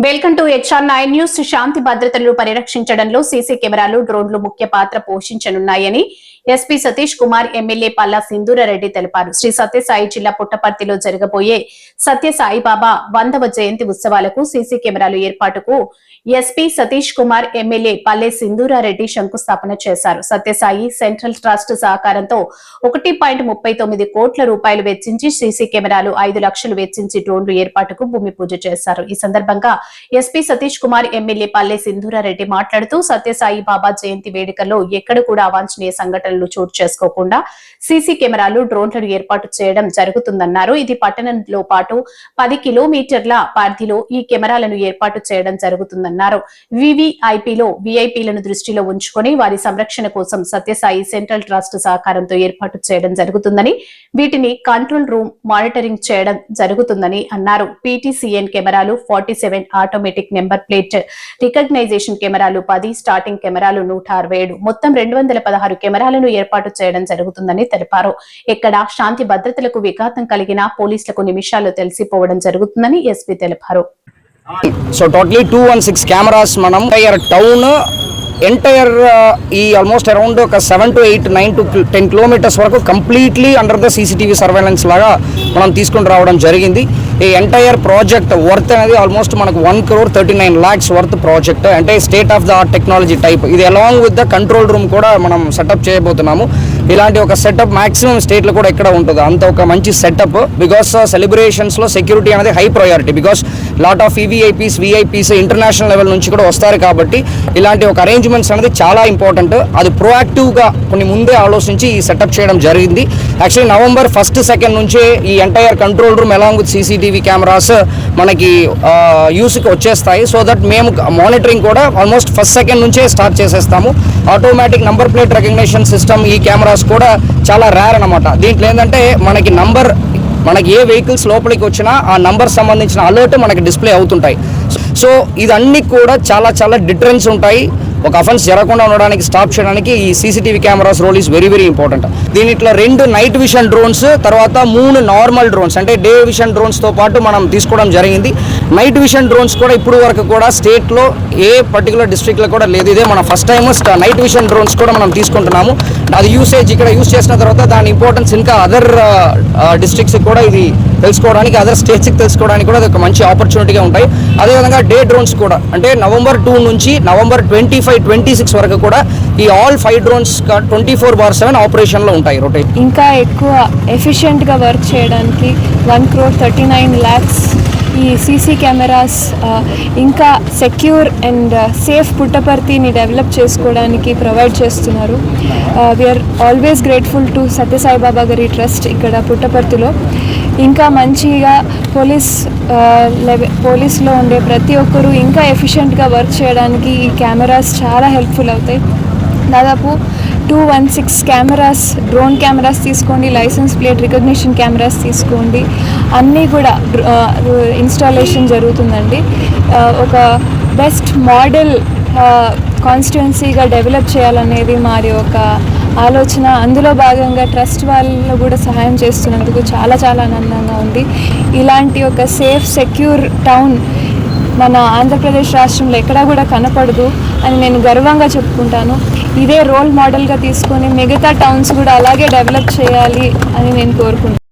Welcome to HR9 news. శాంతి భద్రతలను పరిరక్షించడంలో సీసీ కెమెరాలు, డ్రోన్లు ముఖ్య పాత్ర పోషించనున్నాయని ఎస్పీ సతీష్ కుమార్ ఎమ్మెల్యే పల్లా సింధూరారెడ్డి తెలిపారు. శ్రీ సత్యసాయి జిల్లా పుట్టపర్తిలో జరగబోయే సత్యసాయిబాబా 100వ జయంతి ఉత్సవాలకు సీసీ కెమెరాలు ఏర్పాటుకు ఎస్పీ సతీష్ కుమార్ ఎమ్మెల్యే పల్లె సింధూరారెడ్డి శంకుస్థాపన చేశారు. సత్యసాయి సెంట్రల్ ట్రస్ట్ సహకారంతో 1.39 కోట్ల రూపాయలు వెచ్చించి సీసీ కెమెరాలు, 5 లక్షలు వెచ్చించి డ్రోన్లు ఏర్పాటుకు భూమి పూజ చేశారు. ఈ సందర్భంగా ఎస్పీ సతీష్ కుమార్ ఎమ్మెల్యే పల్లె సింధూరారెడ్డి మాట్లాడుతూ సత్యసాయి బాబా జయంతి వేడుకల్లో ఎక్కడ కూడా అవాంఛనీయ సంఘటనలు చోటు చేసుకోకుండా సీసీ కెమెరాలు, డ్రోన్లను ఏర్పాటు చేయడం జరుగుతుందన్నారు. ఇది పట్టణంలో పాటు 10 కిలోమీటర్ల పరిధిలో ఈ కెమెరాలను ఏర్పాటు చేయడం జరుగుతుందన్నారు. వివిఐపిలో విఐపీలను దృష్టిలో ఉంచుకొని వారి సంరక్షణ కోసం సత్యసాయి సెంట్రల్ ట్రస్ట్ సహకారంతో ఏర్పాటు చేయడం జరుగుతుందని, వీటిని కంట్రోల్ రూమ్ మానిటరింగ్ చేయడం జరుగుతుందని అన్నారు. PTCN కెమెరాలు 47, ఆటోమేటిక్ నెంబర్ ప్లేట్ రికగ్నైజేషన్ కెమెరాలు 10, స్టార్టింగ్ కెమెరాలు 167, మొత్తం 216 కెమెరాలను ఏర్పాటు చేయడం జరుగుతుందని తెలిపారు. ఎక్కడ శాంతి భద్రతలకు విఘాతం కలిగినా పోలీసులకు నిమిషాల్లో తెలిసిపోవడం జరుగుతుందని ఎస్పీ తెలిపారు. సో టోటలీ 216 కెమెరాస్ మనం టౌన్ ఎంటైర్ ఈ ఆల్మోస్ట్ అరౌండ్ ఒక 7 to 8, 9 to 10 కిలోమీటర్స్ వరకు completely under the CCTV surveillance లాగా మనం తీసుకుని రావడం జరిగింది. ఈ ఎంటైర్ ప్రాజెక్ట్ వర్త్ అనేది ఆల్మోస్ట్ మనకు 1.39 crore వర్త్ ప్రాజెక్ట్. అంటే state of the art technology type. ఇది along with the control room కూడా మనం సెటప్ చేయబోతున్నాము. ఇలాంటి ఒక సెటప్ మాక్సిమం స్టేట్లో కూడా ఎక్కడ ఉంటుంది అంత ఒక మంచి సెటప్. బికాస్ సెలబ్రేషన్స్లో సెక్యూరిటీ అనేది high priority. Because lot of VIPs international level నుంచి కూడా వస్తారు కాబట్టి ఇలాంటి ఒక అరేంజ్మెంట్స్ అనేది చాలా ఇంపార్టెంట్. అది ప్రొయాక్టివ్గా కొన్ని ముందే ఆలోచించి ఈ సెటప్ చేయడం జరిగింది. యాక్చువల్లీ November 1st, 2nd నుంచే ఈ entire control room along with CCTV cameras మనకి యూస్కి వచ్చేస్తాయి. సో దట్ మేము మానిటరింగ్ కూడా ఆల్మోస్ట్ 1st, 2nd నుంచే స్టార్ట్ చేసేస్తాము. Automatic number plate recognition system ఈ కెమెరాస్ కూడా చాలా రేర్ అనమాట. దీంట్లో ఏంటంటే మనకి ఏ వెహికల్స్ లోపలికి వచ్చినా ఆ నంబర్ సంబంధించిన అలర్ట్ మనకి డిస్ప్లే అవుతుంటాయి. సో ఇదన్నీ కూడా చాలా చాలా డిటరెన్స్ ఉంటాయి. ఒక అఫెన్స్ జరగకుండా ఉండడానికి, స్టాప్ చేయడానికి ఈ CCTV cameras role is very important. దీంట్లో 2 నైట్ విషన్ డ్రోన్స్, తర్వాత 3 నార్మల్ డ్రోన్స్ అంటే డే విషన్ డ్రోన్స్తో పాటు మనం తీసుకోవడం జరిగింది. నైట్ విషన్ డ్రోన్స్ కూడా ఇప్పుడు వరకు కూడా స్టేట్లో ఏ పర్టికులర్ డిస్ట్రిక్ట్లో కూడా లేదు. ఇదే మన first time night vision drones కూడా మనం తీసుకుంటున్నాము. అది యూసేజ్ ఇక్కడ యూజ్ చేసిన తర్వాత దాని ఇంపార్టెన్స్ ఇంకా అదర్ డిస్ట్రిక్ట్స్కి కూడా ఇది తెలుసుకోవడానికి, అదర్ స్టేట్స్కి తెలుసుకోవడానికి కూడా అది ఒక మంచి ఆపర్చునిటీగా ఉంటాయి. అదేవిధంగా డే డ్రోన్స్ కూడా అంటే November 2 నుంచి November 25, 26 వరకు కూడా ఈ ఆల్ 5 డ్రోన్స్ 24/7 ఆపరేషన్లో ఉంటాయి. రొటేట్ ఇంకా ఎక్కువ ఎఫిషియెంట్గా వర్క్ చేయడానికి 1.39 crore ఈ CC కెమెరాస్ ఇంకా సెక్యూర్ అండ్ సేఫ్ పుట్టపర్తిని డెవలప్ చేసుకోవడానికి ప్రొవైడ్ చేస్తున్నారు. We are always grateful to Sathya Sai Baba గారి ట్రస్ట్ ఇక్కడ పుట్టపర్తిలో. ఇంకా మంచిగా పోలీస్లో ఉండే ప్రతి ఒక్కరూ ఇంకా ఎఫిషియెంట్గా వర్క్ చేయడానికి ఈ కెమెరాస్ చాలా హెల్ప్ఫుల్ అవుతాయి. దాదాపు 216 కెమెరాస్, డ్రోన్ కెమెరాస్ తీసుకోండి, లైసెన్స్ ప్లేట్ రికగ్నిషన్ కెమెరాస్ తీసుకోండి, అన్నీ కూడా ఇన్స్టాలేషన్ జరుగుతుందండి. ఒక బెస్ట్ మోడల్ కాన్స్టిట్యుయెన్సీగా డెవలప్ చేయాలనేది మాది ఒక ఆలోచన. అందులో భాగంగా ట్రస్ట్ వాళ్ళు కూడా సహాయం చేస్తున్నందుకు చాలా చాలా ఆనందంగా ఉంది. ఇలాంటి ఒక సేఫ్, సెక్యూర్ టౌన్ మన ఆంధ్రప్రదేశ్ రాష్ట్రంలో ఎక్కడా కూడా కనపడదు అని నేను గర్వంగా చెప్పుకుంటాను. ఇదే రోల్ మోడల్గా తీసుకొని మిగతా టౌన్స్ కూడా అలాగే డెవలప్ చేయాలి అని నేను కోరుకుంటున్నాను.